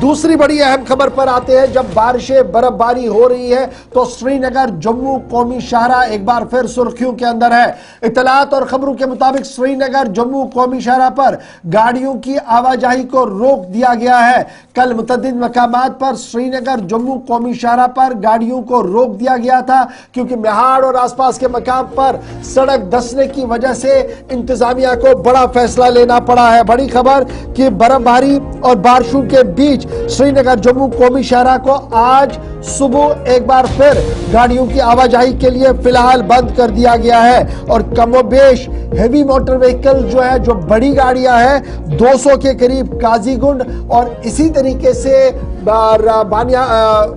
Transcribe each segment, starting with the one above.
दूसरी बड़ी अहम खबर पर आते हैं। जब बारिशें बर्फबारी हो रही है तो श्रीनगर जम्मू कौमी शाहरा एक बार फिर सुर्खियों के अंदर है। इत्तलात और खबरों के मुताबिक श्रीनगर जम्मू कौमी शाहरा पर गाड़ियों की आवाजाही को रोक दिया गया है। कल मुतअद्दिद मकामात पर श्रीनगर जम्मू कौमी शाहरा पर गाड़ियों को रोक दिया गया था क्योंकि मेहाड़ और आसपास के मकाम पर सड़क धंसने की वजह से इंतजामिया को बड़ा फैसला लेना पड़ा है। बड़ी खबर कि बर्फबारी और बारिशों के बीच श्रीनगर जम्मू कौमी शाहरा को आज सुबह एक बार फिर गाड़ियों की आवाजाही के लिए फिलहाल बंद कर दिया गया है और कमोबेश हेवी मोटर व्हीकल जो है, जो बड़ी गाड़ियां हैं 200 के करीब काजीगुंड और इसी तरीके से बानिया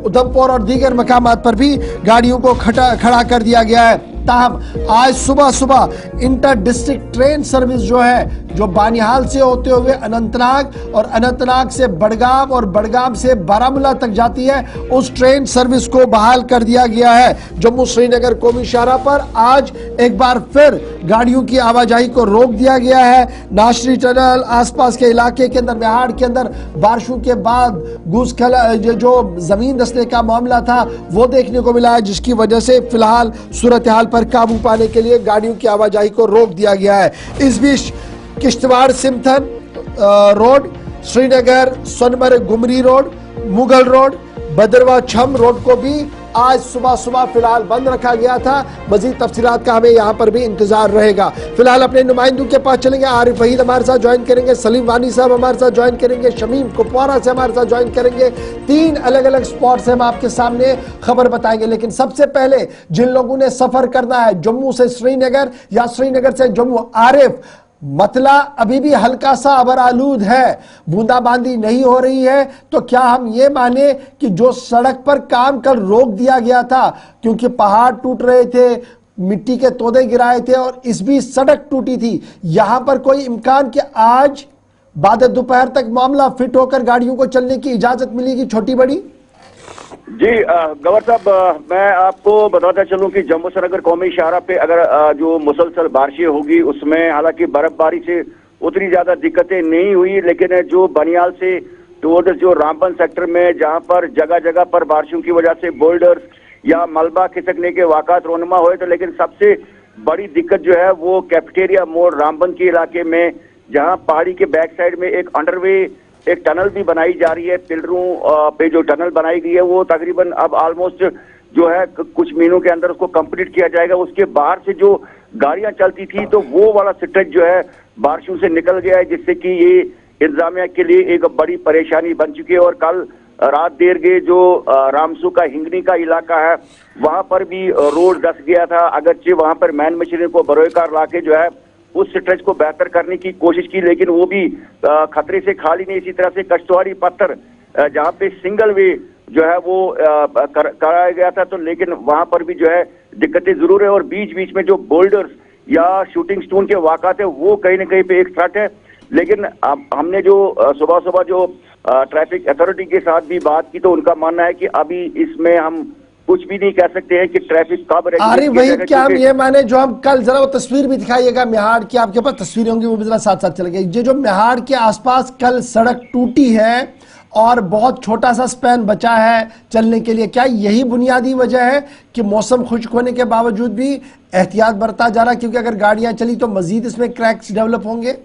उधमपुर और दीगर मकामात पर भी गाड़ियों को खड़ा कर दिया गया है। ताहम आज सुबह सुबह इंटर डिस्ट्रिक्ट ट्रेन सर्विस जो है, जो बानिहाल से होते हुए अनंतनाग और अनंतनाग से बड़गाम और बड़गाम से बारामूला तक जाती है, उस ट्रेन सर्विस को बहाल कर दिया गया है। जम्मू श्रीनगर कौमी शाहरा पर आज एक बार फिर गाड़ियों की आवाजाही को रोक दिया गया है। नाशरी टनल आसपास के इलाके के अंदर, मेहाड़ के अंदर बारिशों के बाद जो जमीन धंसने का मामला था वो देखने को मिला है, जिसकी वजह से फिलहाल सूरत हाल पर काबू पाने के लिए गाड़ियों की आवाजाही को रोक दिया गया है। इस बीच किश्तवाड़ सिमथन रोड, श्रीनगर सोनमर्ग गुमरी रोड, मुगल रोड, बदरवा छम रोड को भी आज सुबह सुबह फिलहाल बंद रखा गया था। मजीद तफसीलात का हमें यहाँ पर भी इंतजार रहेगा। फिलहाल अपने नुमाइंदों के पास चलेंगे। आरिफ वहीद हमारे साथ ज्वाइन करेंगे, सलीम वानी साहब हमारे साथ ज्वाइन करेंगे, शमीम कुपवारा से हमारे साथ ज्वाइन करेंगे। 3 अलग अलग स्पॉट से हम आपके सामने खबर बताएंगे। लेकिन सबसे पहले जिन लोगों ने सफर करना है जम्मू से श्रीनगर या श्रीनगर से जम्मू, आरिफ मतला अभी भी हल्का सा अबरालूद है, बूंदाबांदी नहीं हो रही है, तो क्या हम ये माने कि जो सड़क पर काम कल रोक दिया गया था क्योंकि पहाड़ टूट रहे थे, मिट्टी के तोदे गिराए थे और इस बीच सड़क टूटी थी, यहां पर कोई इम्कान कि आज बाद दोपहर तक मामला फिट होकर गाड़ियों को चलने की इजाजत मिलेगी छोटी बड़ी? जी गवर साहब, मैं आपको बताता चलूं कि जम्मू श्रीनगर कौमी शाहरा पे अगर जो मुसलसल बारिशें होगी उसमें हालांकि बर्फबारी से उतनी ज्यादा दिक्कतें नहीं हुई, लेकिन जो बनियाल से टुवर्ड्स जो रामबन सेक्टर में जहां पर जगह जगह पर बारिशों की वजह से बोल्डर्स या मलबा खिसकने के वाक़ात रोनमा हुए, तो लेकिन सबसे बड़ी दिक्कत जो है वो कैफेटेरिया मोड़ रामबन के इलाके में, जहाँ पहाड़ी के बैक साइड में एक अंडरवे एक टनल भी बनाई जा रही है। पिलरों पे जो टनल बनाई गई है वो तकरीबन अब ऑलमोस्ट जो है कुछ महीनों के अंदर उसको कंप्लीट किया जाएगा। उसके बाहर से जो गाड़ियां चलती थी तो वो वाला स्ट्रेच जो है बारिशों से निकल गया है, जिससे कि ये इंतजामिया के लिए एक बड़ी परेशानी बन चुकी है। और कल रात देर गए जो रामसू का हिंगनी का इलाका है वहां पर भी रोड धंस गया था, अगरचे वहां पर मैन मशीनरी को बरोएकार लाके जो है उस स्ट्रेच को बेहतर करने की कोशिश की, लेकिन वो भी खतरे से खाली नहीं। इसी तरह से कश्तवाड़ी पत्थर जहाँ पे सिंगल वे जो है वो कराया गया था, तो लेकिन वहां पर भी जो है दिक्कतें जरूर है। और बीच बीच में जो बोल्डर्स या शूटिंग स्टोन के वाक़ात है वो कहीं ना कहीं पे एक थ्रेट है। लेकिन हमने जो सुबह सुबह जो ट्रैफिक अथॉरिटी के साथ भी बात की तो उनका मानना है कि अभी इसमें हम कुछ भी नहीं कह सकते हैं कि ट्रैफिक कब अरे वही क्या हम ये माने जो हम कल जरा वो तस्वीर भी दिखाइएगा मेहाड़ की, आपके पास तस्वीरें होंगी वो भी जरा साथ साथ चलेंगे। ये जो मेहाड़ के आसपास कल सड़क टूटी है और बहुत छोटा सा स्पैन बचा है चलने के लिए, क्या यही बुनियादी वजह है कि मौसम खुश्क होने के बावजूद भी एहतियात बरता जा रहा है, क्योंकि अगर गाड़ियां चली तो मजीद इसमें क्रैक्स डेवलप होंगे?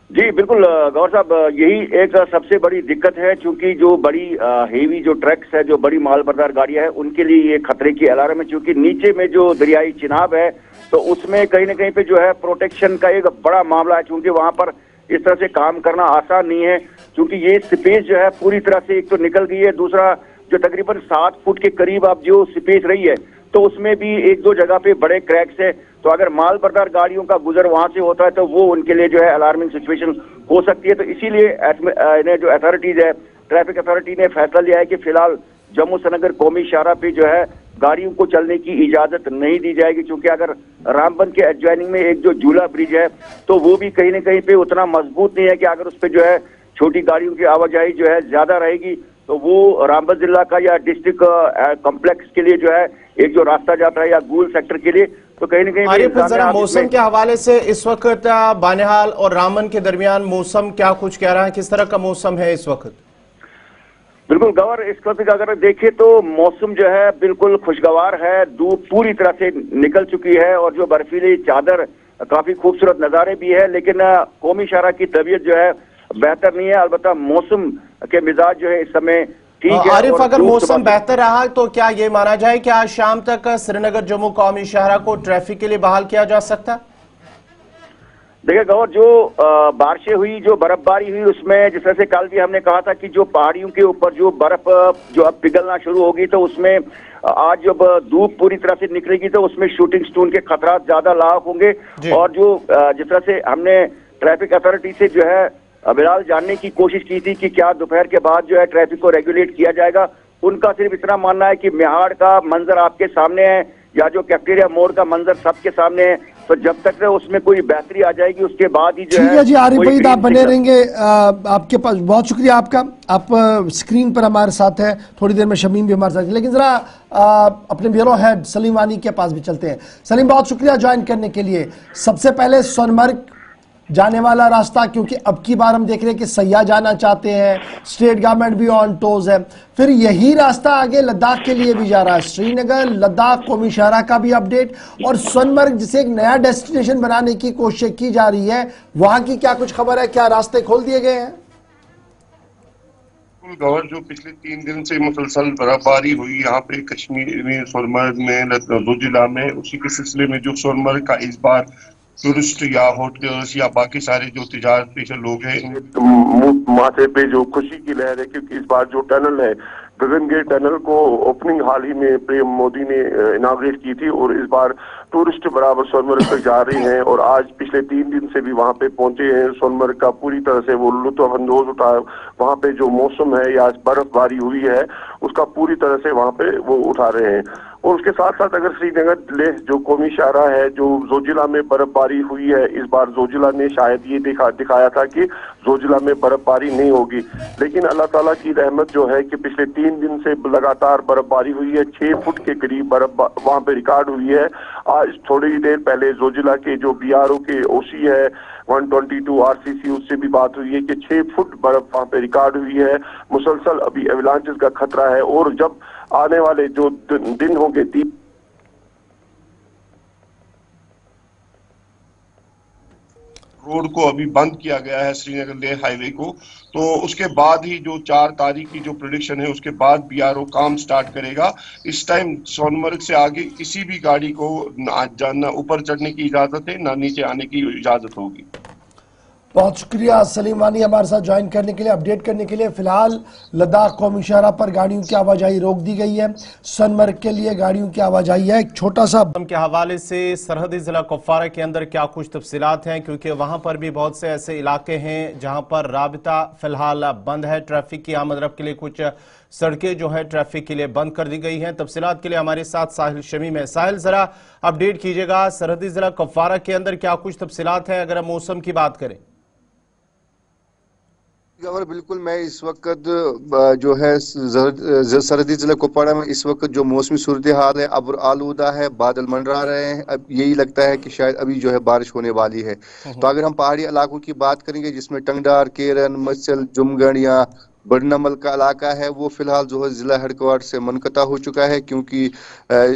जी बिल्कुल गौर साहब, यही एक सबसे बड़ी दिक्कत है, क्योंकि जो बड़ी हेवी जो ट्रक्स है, जो बड़ी माल बरदार गाड़ियां हैं, उनके लिए ये खतरे की अलार्म है। क्योंकि नीचे में जो दरियाई चिनाब है तो उसमें कहीं ना कहीं पे जो है प्रोटेक्शन का एक बड़ा मामला है, क्योंकि वहां पर इस तरह से काम करना आसान नहीं है। क्योंकि ये स्पेस जो है पूरी तरह से एक तो निकल गई है, दूसरा जो तकरीबन 7 फुट के करीब अब जो स्पेस रही है तो उसमें भी 1-2 जगह पे बड़े क्रैक्स है। तो अगर माल बरदार गाड़ियों का गुजर वहां से होता है तो वो उनके लिए जो है अलार्मिंग सिचुएशन हो सकती है। तो इसीलिए जो अथॉरिटीज है, ट्रैफिक अथॉरिटी ने फैसला लिया है कि फिलहाल जम्मू श्रीनगर कौमी शाहरा पे जो है गाड़ियों को चलने की इजाजत नहीं दी जाएगी। क्योंकि अगर रामबन के एडजॉइनिंग में एक जो झूला ब्रिज है तो वो भी कहीं ना कहीं पे उतना मजबूत नहीं है कि अगर उस पर जो है छोटी गाड़ियों की आवाजाही जो है ज्यादा रहेगी तो वो रामबन जिला का या डिस्ट्रिक्ट कॉम्प्लेक्स के लिए जो है एक जो रास्ता जाता है या गूल सेक्टर के लिए तो कहीं ना कहीं जरा मौसम के हवाले से इस वक्त बानिहाल और रामबन के दरमियान मौसम क्या कुछ कह रहा है, किस तरह का मौसम है इस वक्त? बिल्कुल गवर, इस वक्त अगर देखें तो मौसम जो है बिल्कुल खुशगवार है, धूप पूरी तरह से निकल चुकी है और जो बर्फीली चादर काफी खूबसूरत नज़ारे भी है, लेकिन कौमी शाहरा की तबीयत जो है बेहतर नहीं है। अलबत्ता मौसम के मिजाज जो है इस समय ठीक है। आरिफ, अगर धूप मौसम बेहतर रहा तो क्या ये माना जाए कि आज शाम तक श्रीनगर जम्मू कौमी शाहरा को ट्रैफिक के लिए बहाल किया जा सकता है? देखिए गौर, जो बारिशें हुई, जो बर्फबारी हुई, उसमें जिस तरह से कल भी हमने कहा था कि जो पहाड़ियों के ऊपर जो बर्फ जो अब पिघलना शुरू होगी, तो उसमें आज जब धूप पूरी तरह से निकलेगी तो उसमें शूटिंग स्टोन के खतरात ज्यादा लाक होंगे। और जो जिस तरह से हमने ट्रैफिक अथॉरिटी से जो है फिलहाल जानने की कोशिश की थी कि क्या दोपहर के बाद जो है ट्रैफिक को रेगुलेट किया जाएगा, उनका सिर्फ इतना मानना है कि मिहाड़ का मंजर आपके सामने है या जो कैफेटेरिया मोड़ का मंजर सबके सामने है, तो जब तक उसमें कोई बेहतरी आ जाएगी उसके बाद ही जो है। ठीक है जी आरिफ भाई, आप बने रहेंगे, आपके पास बहुत शुक्रिया आपका। आप स्क्रीन पर हमारे साथ हैं, थोड़ी देर में शमीम भी हमारे साथ है, लेकिन जरा अपने ब्यूरो हेड सलीम वानी के पास भी चलते हैं। सलीम, बहुत शुक्रिया ज्वाइन करने के लिए। सबसे पहले सोनमर्ग जाने वाला रास्ता, क्योंकि अब की बार हम देख रहे हैं कि सयाह जाना चाहते हैं, स्टेट गवर्नमेंट भी ऑन टोज है, फिर यही रास्ता आगे लद्दाख के लिए भी जा रहा है। श्रीनगर लद्दाख कौमी शाहरा का भी अपडेट, और सोनमर्ग जिसे एक नया डेस्टिनेशन बनाने की कोशिश की जा रही है, वहां की क्या कुछ खबर है? क्या रास्ते खोल दिए गए हैं? गवर, जो पिछले 3 दिन से मुसलसल बर्फबारी हुई यहाँ पे कश्मीर में, सोनमर्ग में, जोजिला में, उसी के सिलसिले में जो सोनमर्ग का इस बार टूरिस्ट या होटल्स या बाकी सारे जो तिजारत पेशा लोग हैं, माथे पे जो खुशी की लहर है, क्योंकि इस बार जो टनल है, गगन गेट टनल को ओपनिंग हाल ही में पीएम मोदी ने इनाग्रेट की थी और इस बार टूरिस्ट बराबर सोनमर्ग तक जा रहे हैं और आज पिछले 3 दिन से भी वहां पे पहुंचे हैं। सोनमर्ग का पूरी तरह से वो लुत्फ अंदोज उठा, वहां पे जो मौसम है या बर्फबारी हुई है उसका पूरी तरह से वहां पे वो उठा रहे हैं। और उसके साथ साथ अगर श्रीनगर लेह जो कौमी शाहरा है, जो जोजिला में बर्फबारी हुई है, इस बार जोजिला ने शायद ये दिखाया था कि जोजिला में बर्फबारी नहीं होगी, लेकिन अल्लाह ताला की रहमत जो है कि पिछले 3 दिन से लगातार बर्फबारी हुई है। 6 फुट के करीब बर्फ वहां पे रिकॉर्ड हुई है। आज थोड़ी ही देर पहले जोजिला के जो बीआरओ के ओसी है 122 आरसीसी, उससे भी बात हुई है कि 6 फुट बर्फ वहां पे रिकॉर्ड हुई है। मुसलसल अभी एवलांचेस का खतरा है और जब आने वाले जो दिन होंगे रोड को अभी बंद किया गया है श्रीनगर लेह हाईवे को, तो उसके बाद ही जो 4 तारीख की जो प्रेडिक्शन है उसके बाद बीआरओ काम स्टार्ट करेगा। इस टाइम सोनमर्ग से आगे किसी भी गाड़ी को ना ऊपर चढ़ने की इजाजत है ना नीचे आने की इजाजत होगी। बहुत शुक्रिया सलीम वानी हमारे साथ ज्वाइन करने के लिए, अपडेट करने के लिए। फिलहाल लद्दाख कौमी शाहरा पर गाड़ियों की आवाजाही रोक दी गई है, सोनमर्ग के लिए गाड़ियों की आवाजाही है। एक छोटा सा के हवाले से सरहदी जिला कुपवारा के अंदर क्या कुछ तफसीलात हैं, क्योंकि वहां पर भी बहुत से ऐसे इलाके हैं जहां पर राबिता फिलहाल बंद है, ट्रैफिक की आमद रफ्त के लिए कुछ सड़कें जो है ट्रैफिक के लिए बंद कर दी गई हैं। तफसीलात के लिए हमारे साथ साहिल शमीम है। साहिल, जरा अपडेट कीजिएगा, सरहदी जिला कुपवारा के अंदर क्या कुछ तफसीलात हैं अगर हम मौसम की बात करें? और बिल्कुल, मैं इस वक्त जो है सरहदी जिला कुपवाड़ा में इस वक्त जो मौसमी सूरत हाल है, अब आलूदा है, बादल मंडरा रहे हैं। अब यही लगता है कि शायद अभी जो है बारिश होने वाली है। तो अगर हम पहाड़ी इलाकों की बात करेंगे जिसमें टंगडार, केरन, मचल, जुमगढ़ या बड़नमल का इलाका है, वो फिलहाल जो है जिला हेडक्वार्टर से मुनक़ता हो चुका है, क्योंकि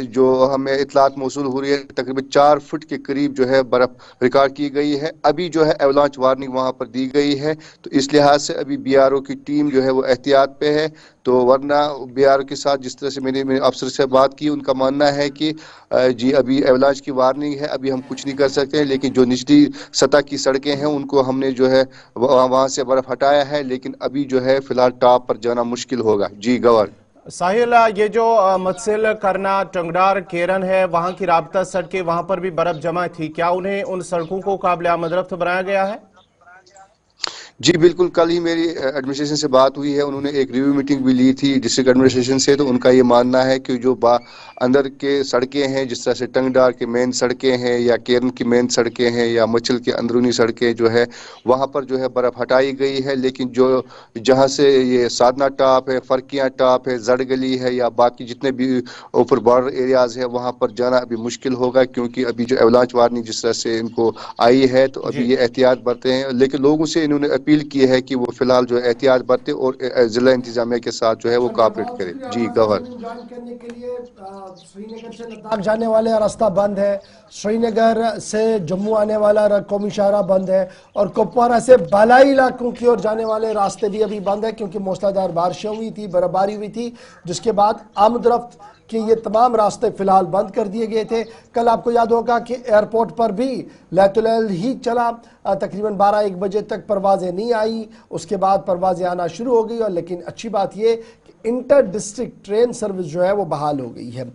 जो हमें इतलात मौसूल हो रही है तकरीबन 4 फुट के करीब जो है बर्फ रिकॉर्ड की गई है। अभी जो है एवलांच वार्निंग वहां पर दी गई है, तो इस लिहाज से अभी बीआरओ की टीम जो है वो एहतियात पे है। तो वरना बीआरओ के साथ जिस तरह से मैंने अफसर से बात की, उनका मानना है कि जी अभी एवलांच की वार्निंग है, अभी हम कुछ नहीं कर सकते हैं, लेकिन जो निचली सतह की सड़कें हैं उनको हमने जो है वहां से बर्फ हटाया है, लेकिन अभी जो है फिलहाल टॉप पर जाना मुश्किल होगा। जी गवर साहिल, ये जो मत्सिल, करना, टंगडार, केरन है, वहां की राबता सड़कें, वहां पर भी बर्फ जमा थी, क्या उन्हें उन सड़कों को काबिल आमद रफ्त बनाया गया है? जी बिल्कुल, कल ही मेरी एडमिनिस्ट्रेशन से बात हुई है, उन्होंने एक रिव्यू मीटिंग भी ली थी डिस्ट्रिक्ट एडमिनिस्ट्रेशन से। तो उनका ये मानना है कि जो अंदर के सड़कें हैं, जिस तरह से टंगडार के मेन सड़कें हैं या केरन की मेन सड़कें हैं या मचल की अंदरूनी सड़कें जो है वहाँ पर जो है बर्फ़ हटाई गई है, लेकिन जो जहाँ से ये साधना टॉप है, फरकियाँ टॉप है, जड़ गली है या बाकी जितने भी ऊपर बॉर्डर एरियाज़ है वहाँ पर जाना अभी मुश्किल होगा, क्योंकि अभी जो एवलांच वार्निंग जिस तरह से इनको आई है तो अभी ये एहतियात बरते हैं। लेकिन लोगों से इन्होंने अपील की है कि वो फिलहाल जो है एहतियात बरते और जिला इंतजामिया के साथ जो है वो कोऑपरेट करे। जी गवर ज्वाइन करने के लिए श्रीनगर से लद्दाख जाने वाले रास्ता बंद है, श्रीनगर से जम्मू आने वाला कौमी शाहरा बंद है और कुपवारा से बालाई इलाकों की ओर जाने वाले रास्ते भी अभी बंद है क्योंकि मूसलाधार बारिशें हुई थी, बर्फबारी हुई थी, जिसके बाद आमदरफ्त कि ये तमाम रास्ते फिलहाल बंद कर दिए गए थे। कल आपको याद होगा कि एयरपोर्ट पर भी लैतुलैल ही चला, तकरीबन 12-1 बजे तक परवाज़ें नहीं आई, उसके बाद परवाज़ें आना शुरू हो गई और लेकिन अच्छी बात ये कि इंटर डिस्ट्रिक्ट ट्रेन सर्विस जो है वो बहाल हो गई है।